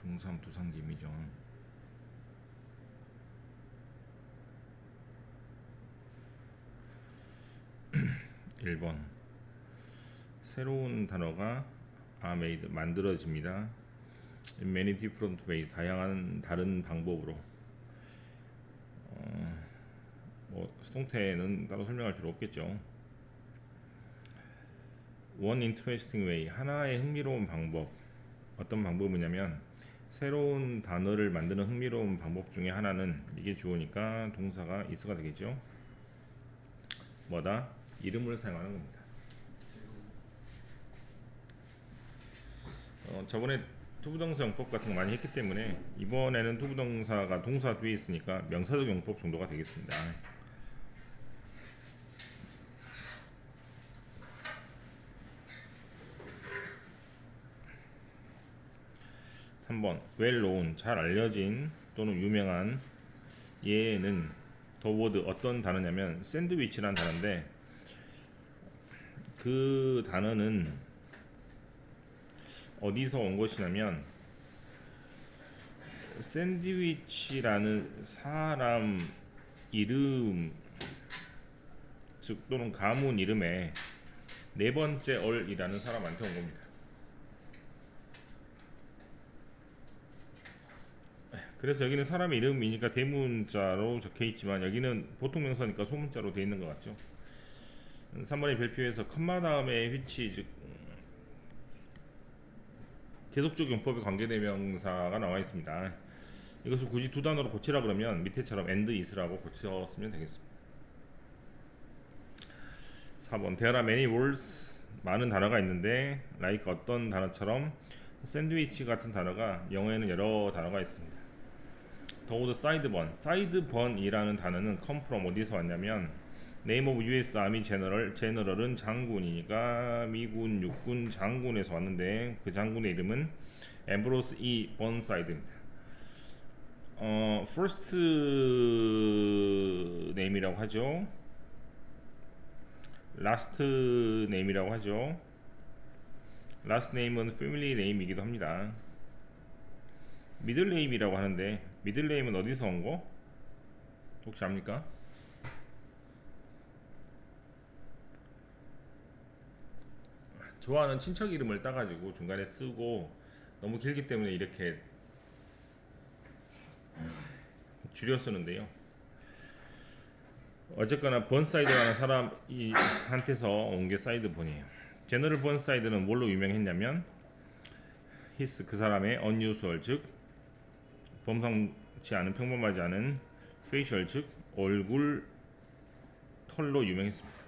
중삼 두상김이죠. 1번 새로운 단어가 made 만들어집니다. In many different ways 다양한 다른 방법으로. 수동태는 따로 설명할 필요 없겠죠. One interesting way 하나의 흥미로운 방법. 어떤 방법이냐면 새로운 단어를 만드는 흥미로운 방법 중에 하나는 이게 주어니까 동사가 is가 되겠죠. 뭐다? 이름을 사용하는 겁니다. 저번에 투부정사 용법 같은 거 많이 했기 때문에 이번에는 투부정사가 동사 뒤에 있으니까 명사적 용법 정도가 되겠습니다. 3번 well known 잘 알려진 또는 유명한 얘는 더 워드 어떤 단어냐면 샌드위치라는 단어인데 그 단어는 어디서 온 것이냐면 샌드위치라는 사람 이름 즉 또는 가문 이름에 네 번째 얼이라는 사람한테 온 겁니다. 그래서 여기는 사람 이름이니까 대문자로 적혀 있지만 여기는 보통 명사니까 소문자로 되어 있는 것 같죠. 3번의 별표에서 컴마 다음에 which 즉 계속적 용법에 관계대명사가 나와 있습니다. 이것을 굳이 두 단어로 고치라 그러면 밑에처럼 and is라고 고쳤으면 되겠습니다. 4번 There are many words 많은 단어가 있는데 like 어떤 단어처럼 샌드위치 같은 단어가 영어에는 여러 단어가 있습니다. 더우드 사이드번이라는 단어는 come from 어디서 왔냐면 name of US Army 제너럴은 장군이니까 미군 육군 장군에서 왔는데 그 장군의 이름은 앰브로스 E 번사이드입니다. first name이라고 하죠. last name이라고 하죠. last name은 family name이기도 합니다. 미들 네임이라고 하는데 미들 네임은 어디서 온 거? 혹시 압니까? 좋아하는 친척 이름을 따가지고 중간에 쓰고 너무 길기 때문에 이렇게 줄여 쓰는데요. 어쨌거나 번사이드라는 사람한테서 온 게 사이드번이에요. 제너럴 번사이드는 뭘로 유명했냐면 히스 그 사람의 unusual 즉 범상치 않은 평범하지 않은 페이셜 즉 얼굴 털로 유명했습니다.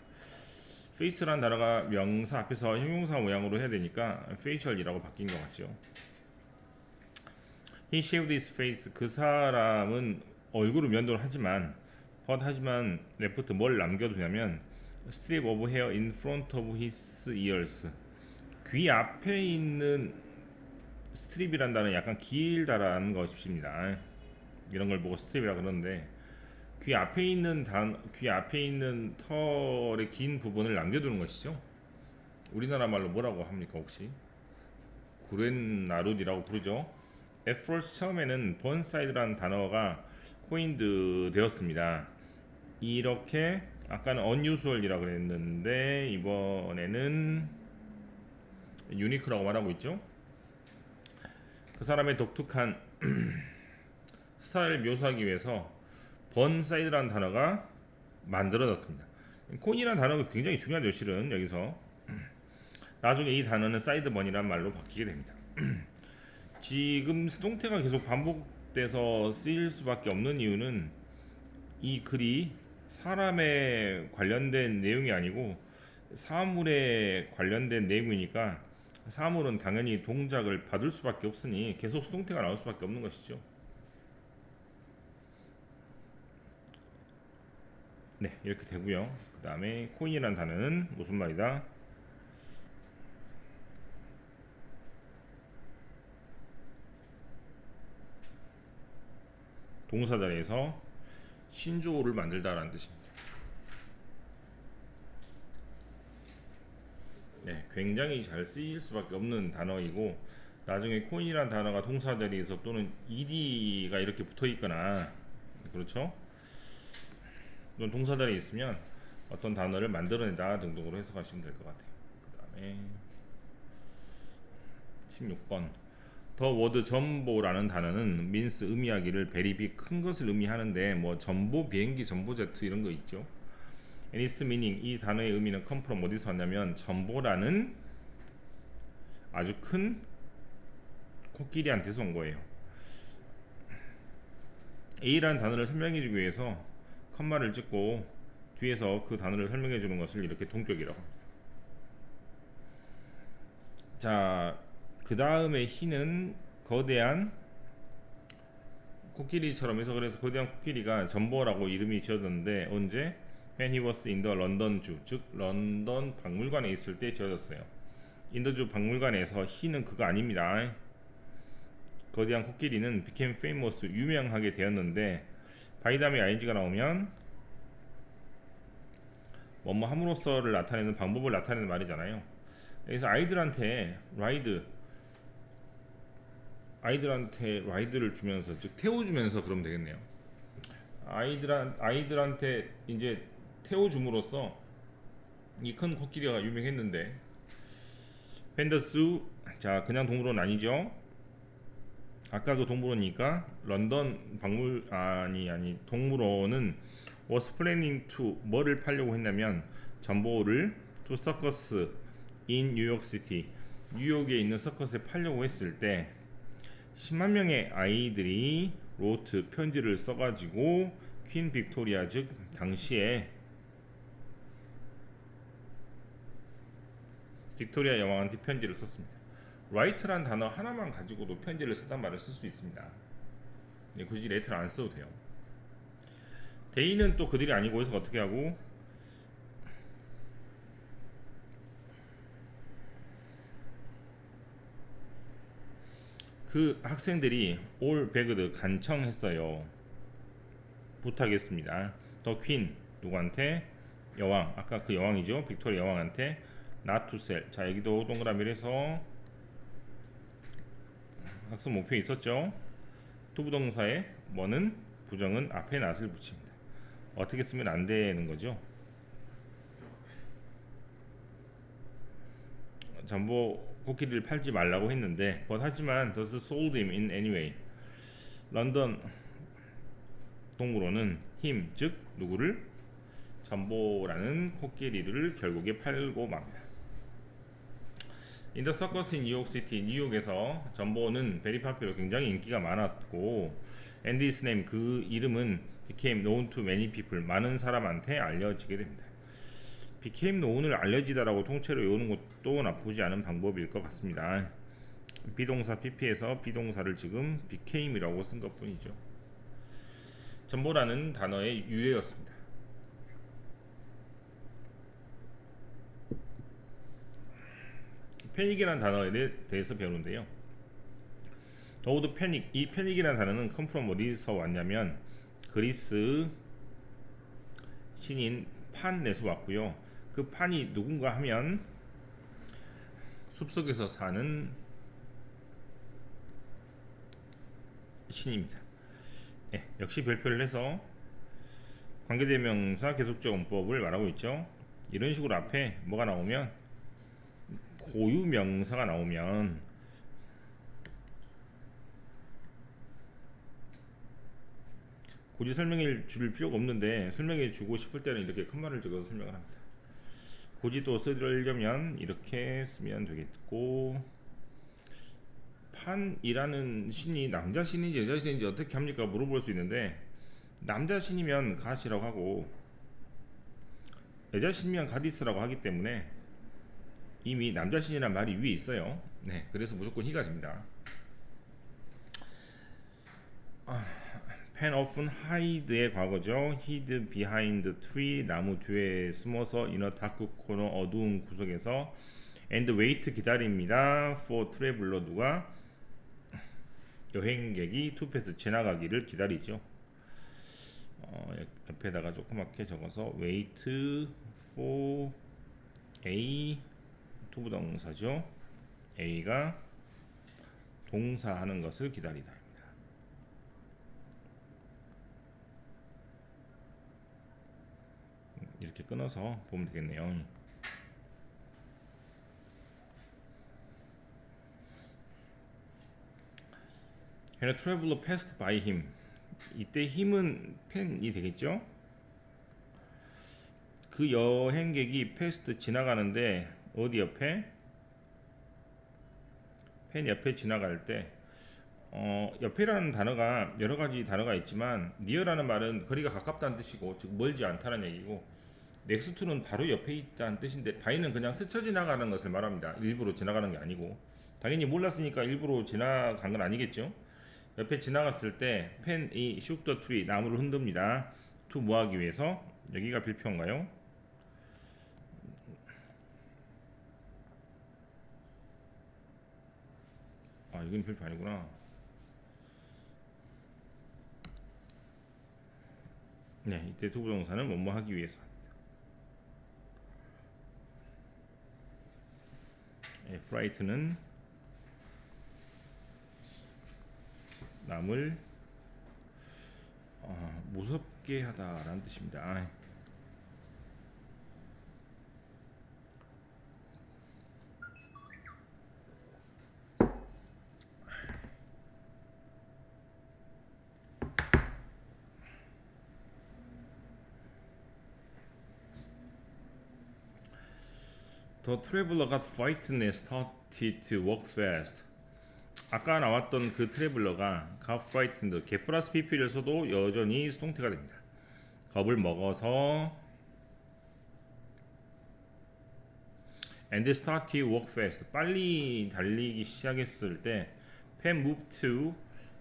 페이스란 단어가 명사 앞에서 형용사 모양으로 해야 되니까 페이셜이라고 바뀐 것 같죠. He shaved his face 그 사람은 얼굴을 면도를 하지만 left 뭘 남겨두냐면 strip of hair in front of his ears 귀 앞에 있는 스트립이란 단어는 약간 길다라는 것입니다. 이런 걸 보고 스트립이라 그러는데 귀 앞에 있는 털의 긴 부분을 남겨두는 것이죠. 우리나라 말로 뭐라고 합니까 혹시? 구렛나룻이라고 부르죠. At first 처음에는 번사이드라는 단어가 코인드 되었습니다. 이렇게 아까는 unusual이라고 그랬는데 이번에는 유니크라고 말하고 있죠. 그 사람의 독특한 스타일을 묘사하기 위해서 번사이드라는 단어가 만들어졌습니다. 코인이라는 단어가 굉장히 중요하죠. 실은 여기서 나중에 이 단어는 사이드번이라는 말로 바뀌게 됩니다. 지금 수동태가 계속 반복돼서 쓰일 수밖에 없는 이유는 이 글이 사람에 관련된 내용이 아니고 사물에 관련된 내용이니까 사물은 당연히 동작을 받을 수밖에 없으니 계속 수동태가 나올 수밖에 없는 것이죠. 네, 이렇게 되고요. 그 다음에 코인이라는 단어는 무슨 말이다? 동사 자리에서 신조어를 만들다라는 뜻입니다. 네, 굉장히 잘 쓰일 수밖에 없는 단어이고 나중에 코인이라는 단어가 동사 대리에서 또는 ed가 이렇게 붙어 있거나, 그렇죠? 또는 동사 대리에 있으면 어떤 단어를 만들어내다 등등으로 해석하시면 될 것 같아요. 그 다음에 16번 더 워드 전보라는 단어는 means 의미하기를 very big 큰 것을 의미하는데 뭐 전보 비행기 전보 제트 이런 거 있죠. and its meaning 이 단어의 의미는 come from 어디서 왔냐면 전보라는 아주 큰 코끼리한테서 온 거예요. A라는 단어를 설명해 주기 위해서 컴마를 찍고 뒤에서 그 단어를 설명해 주는 것을 이렇게 동격이라고 합니다. 자, 그 다음에 희는 거대한 코끼리처럼 해서 그래서 거대한 코끼리가 전보라고 이름이 지어졌는데 언제? When he was in the London Zoo, 즉 런던 박물관에 있을 때 지어졌어요. 인더주 박물관에서 희는 그거 아닙니다. 거대한 코끼리는 became famous, 유명하게 되었는데 by 다음에 ing가 나오면 뭐뭐 함으로써를 나타내는 방법을 나타내는 말이잖아요. 그래서 아이들한테 라이드를 주면서, 즉 태워주면서 그러면 되겠네요. 아이들한테 이제 태워줌으로써 이 큰 코끼리가 유명했는데 펜더스, 자 그냥 동물원 아니죠. 아까 그 동물원이니까 런던 동물원은 was planning to 뭐를 팔려고 했냐면 전보를 to circus in New York City, 뉴욕에 있는 서커스에 팔려고 했을 때 10만 명의 아이들이 로트 편지를 써가지고 퀸 빅토리아, 즉 당시에 빅토리아 여왕한테 편지를 썼습니다. write란 단어 하나만 가지고도 편지를 쓴단 말을 쓸 수 있습니다. 굳이 레터를 안 써도 돼요. 데이는 또 그들이 아니고 해서 어떻게 하고, 그 학생들이 all begged 간청했어요. 부탁했습니다. 더 퀸 누구한테? 여왕, 아까 그 여왕이죠. 빅토리아 여왕한테 not to sell. 자 여기도 동그라미를 해서 학습 목표 있었죠. 투부동사에 뭐는 부정은 앞에 not을 붙입니다. 어떻게 쓰면 안 되는 거죠. 전보 코끼리를 팔지 말라고 했는데 하지만 thus sold him in anyway. 런던 동물원은 him, 즉 누구를? 전보라는 코끼리를 결국에 팔고 맙니다. In the circus in New York City, 뉴욕에서 전보는 very popular, 굉장히 인기가 많았고 and his name, 그 이름은 became known to many people, 많은 사람한테 알려지게 됩니다. became known을 알려지다라고 통째로 외우는 것도 나쁘지 않은 방법일 것 같습니다. 비동사 pp에서 비동사를 지금 became이라고 쓴 것뿐이죠. 전보라는 단어의 유래였습니다. 패닉이라는 단어에 대해서 배우는데요. 더우드 패닉, 이 패닉이라는 단어는 come from 어디서 왔냐면 그리스 신인 판에서 왔고요. 그 판이 누군가 하면 숲속에서 사는 신입니다. 역시 별표를 해서 관계대명사 계속적 원법을 말하고 있죠. 이런 식으로 앞에 뭐가 나오면 고유명사가 나오면 굳이 설명해 줄 필요가 없는데 설명해 주고 싶을 때는 이렇게 컴마를 찍어서 설명을 합니다. 굳이 또 쓰려면 이렇게 쓰면 되겠고, 판이라는 신이 남자 신인지 여자 신인지 어떻게 합니까? 물어볼 수 있는데 남자 신이면 갓이라고 하고 여자 신이면 가디스라고 하기 때문에 이미 남자 신이란 말이 위에 있어요. 네, 그래서 무조건 히가 됩니다. pen often hide의 과거죠. hid behind tree, 나무 뒤에 숨어서 in a dark corner, 어두운 구석에서 and wait, 기다립니다. for traveler, 누가? 여행객이 to pass, 지나가기를 기다리죠. 옆에다가 조그맣게 적어서 wait for A, 투부동사죠. A가 동사 하는 것을 기다리다. 이렇게 끊어서 보면 되겠네요. When a traveler passed by him. 이때 힘은 펜이 되겠죠? 그 여행객이 패스트 지나가는데 어디 옆에? 펜 옆에 지나갈 때 옆에라는 단어가 여러 가지 단어가 있지만 near라는 말은 거리가 가깝다는 뜻이고 즉 멀지 않다는 얘기고 next는 바로 옆에 있다는 뜻인데 by는 그냥 스쳐 지나가는 것을 말합니다. 일부러 지나가는 게 아니고 당연히 몰랐으니까 일부러 지나간 건 아니겠죠. 옆에 지나갔을 때 펜이 shook the tree 나무를 흔듭니다. to 뭐 하기 위해서? 여기가 필표인가요? 아 이건 필표 아니구나. 네 이때 to 부동사는 뭐뭐 하기 위해서. fright는 남을 무섭게 하다라는 뜻입니다. The traveler got frightened and started to walk fast. 아까 나왔던 그 트래블러가 got frightened get 플러스 pp를 써도 여전히 수동태가 됩니다. 겁을 먹어서 and started to walk fast 빨리 달리기 시작했을 때 pen moved to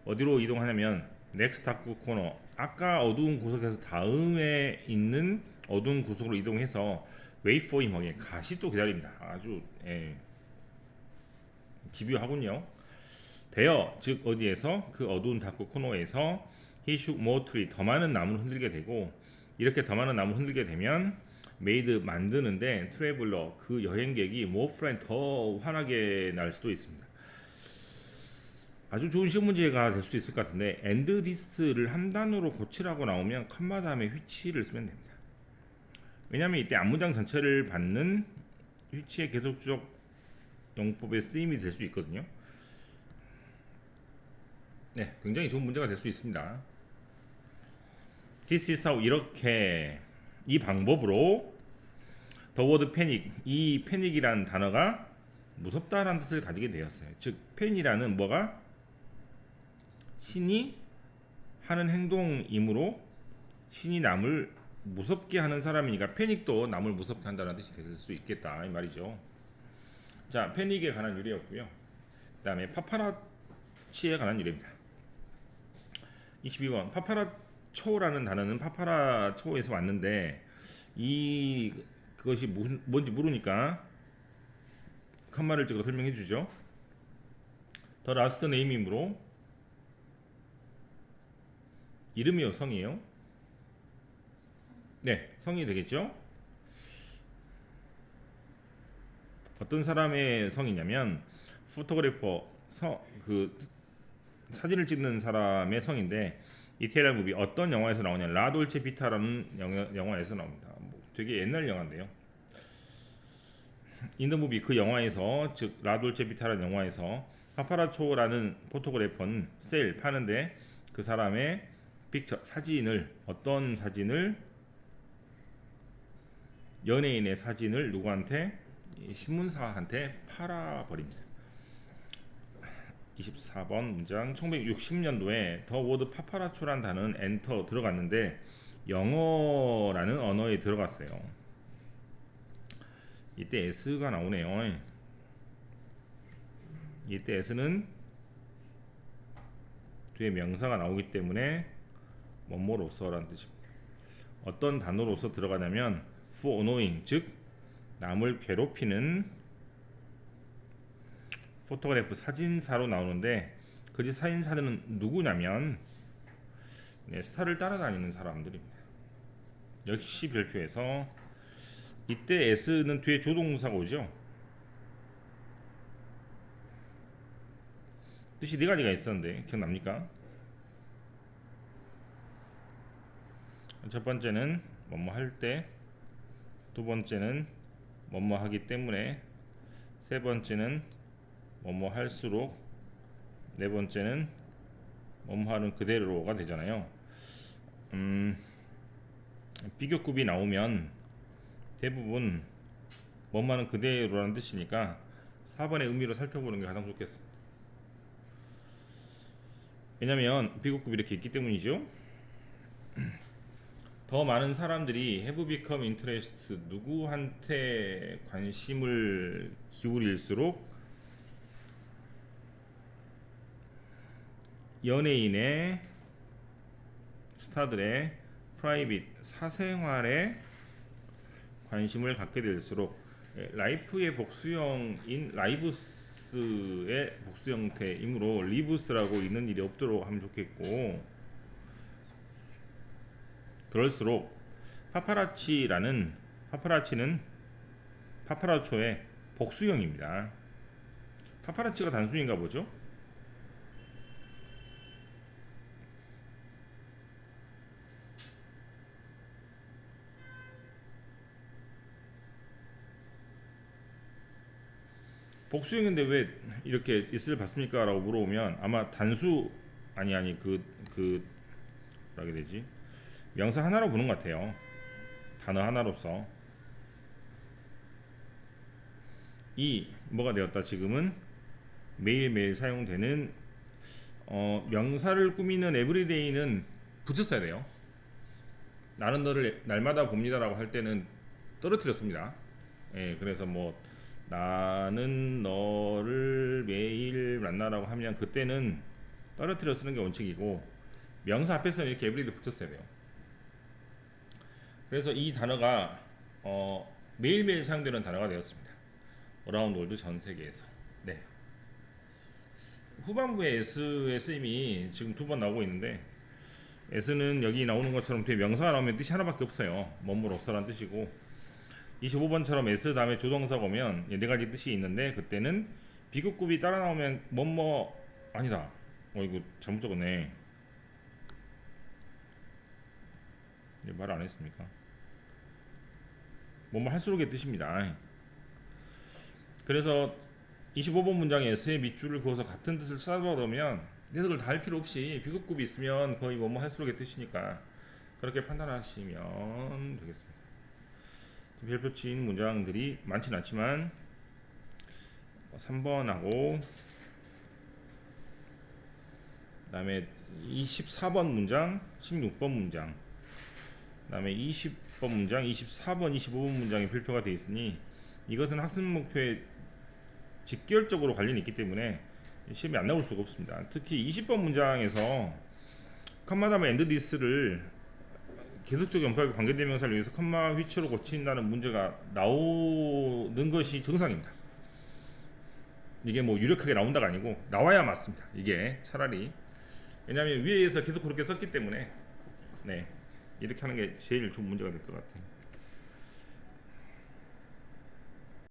어디로 이동하냐면 next dark corner 아까 어두운 구석에서 다음에 있는 어두운 구석으로 이동해서 wait for him 하기에 가시 또 기다립니다. 아주 집요하군요. 되어 즉 어디에서 그 어두운 다크 코너에서 he shook more tree 더 많은 나무를 흔들게 되고 이렇게 더 많은 나무를 흔들게 되면 made 만드는데 traveler 그 여행객이 more friend 더 환하게 날 수도 있습니다. 아주 좋은 시험 문제가 될 수 있을 것 같은데 and this를 한 단어로 고치라고 나오면 컴마 다음에 which를 쓰면 됩니다. 왜냐하면 이때 앞문장 전체를 받는 which의 계속적 용법의 쓰임이 될 수 있거든요. 네, 굉장히 좋은 문제가 될 수 있습니다. This is how 이렇게 이 방법으로 the word panic 이 패닉이라는 단어가 무섭다라는 뜻을 가지게 되었어요. 즉 팬이라는 뭐가 신이 하는 행동이므로 신이 남을 무섭게 하는 사람이니까 패닉도 남을 무섭게 한다는 뜻이 될 수 있겠다 이 말이죠. 자, 패닉에 관한 유래였고요. 그 다음에 파파라치에 관한 유래입니다. 22번 파파라초라는 단어는 파파라초에서 왔는데 그것이 뭔지 모르니까 칸마를 찍어 설명해 주죠. 더 라스트 네임이므로 이름이요 성이에요? 네 성이 되겠죠. 어떤 사람의 성이냐면 포토그래퍼 그 사진을 찍는 사람의 성인데 이태리안 무비 어떤 영화에서 나오냐 라돌체 비타라는 영화에서 나옵니다. 되게 옛날 영화인데요. 인더 무비 그 영화에서 즉 라돌체 비타라는 영화에서 파파라초라는 포토그래퍼는 세일 파는데 그 사람의 픽처 사진을 어떤 사진을 연예인의 사진을 누구한테 신문사한테 팔아버립니다. 24번 문장 1960년도에 더 워드 파파라초라는 단어는 엔터 들어갔는데 영어라는 언어에 들어갔어요. 이때 s가 나오네요. 이때 s는 뒤에 명사가 나오기 때문에 뭐뭐로서라는 뜻입니다. 어떤 단어로서 들어가냐면 for annoying 즉 남을 괴롭히는 포토그래프 사진사로 나오는데 그 사진사들은 누구냐면 스타를 따라다니는 사람들입니다. 역시 별표에서 이때 s는 뒤에 조동사가 오죠. 뜻이 네 가지가 있었는데 기억납니까? 첫 번째는 뭐뭐 할 때, 두 번째는 뭐뭐 하기 때문에, 세 번째는 뭐뭐 할수록, 네 번째는 뭐뭐 하는 그대로가 되잖아요. 비교급이 나오면 대부분 뭐뭐 하는 그대로라는 뜻이니까 4번의 의미로 살펴보는 게 가장 좋겠습니다. 왜냐면 비교급이 이렇게 있기 때문이죠. 더 많은 사람들이 have become interested, 누구한테 관심을 기울일수록 연예인의, 스타들의 프라이빗, 사생활에 관심을 갖게 될수록 라이프의 복수형인 라이브스의 복수 형태이므로 리브스라고 있는 일이 없도록 하면 좋겠고, 그럴수록 파파라치는 파파라초의 복수형입니다. 파파라치가 단순인가 보죠? 복수형인데 왜 이렇게 있을 봤습니까? 라고 물어보면 아마 단수 아니 뭐라 해야 되지? 명사 하나로 보는 것 같아요. 단어 하나로서. 이 뭐가 되었다. 지금은 매일매일 사용되는 명사를 꾸미는 에브리데이는 붙였어야 돼요. 나는 너를 날마다 봅니다라고 할 때는 떨어뜨렸습니다. 예, 그래서 뭐 나는 너를 매일 만나라고 하면 그때는 떨어뜨려 쓰는 게 원칙이고, 명사 앞에서는 이렇게 에브리데이 붙였어야 돼요. 그래서 이 단어가 매일매일 사용되는 단어가 되었습니다. 어라운드 월드 전 세계에서. 네. 후반부에 s의 쓰임이 지금 두 번 나오고 있는데, s는 여기 나오는 것처럼 뒤에 명사가 나오면 뜻이 하나밖에 없어요. 뭐뭐로서라는 뜻이고, 25번처럼 s 다음에 조동사가 오면 네 가지 뜻이 있는데, 그때는 비급급이 따라 나오면 뭐뭐 아니다. 이거 잘못 적었네. 말 안 했습니까? 뭐뭐 할수록의 뜻입니다. 그래서 25번 문장에 s의 밑줄을 그어서 같은 뜻을 찾아보면 해석을 다 할 필요 없이 비급급이 있으면 거의 뭐뭐 할수록의 뜻이니까 그렇게 판단하시면 되겠습니다. 별표치인 문장들이 많지는 않지만 3번하고 그 다음에 24번 문장, 16번 문장, 그 다음에 20번 문장, 24번, 25번 문장이 별표가 되어 있으니 이것은 학습 목표에 직결적으로 관련이 있기 때문에 시험에 안 나올 수가 없습니다. 특히 20번 문장에서 컴마 다음에 엔드 디스를 계속적 연속하게 관계대명사를 위해서 컴마 위치로 고친다는 문제가 나오는 것이 정상입니다. 이게 뭐 유력하게 나온다가 아니고 나와야 맞습니다. 이게 차라리. 왜냐하면 위에서 계속 그렇게 썼기 때문에 네, 이렇게 하는 게 제일 좋은 문제가 될 것 같아요.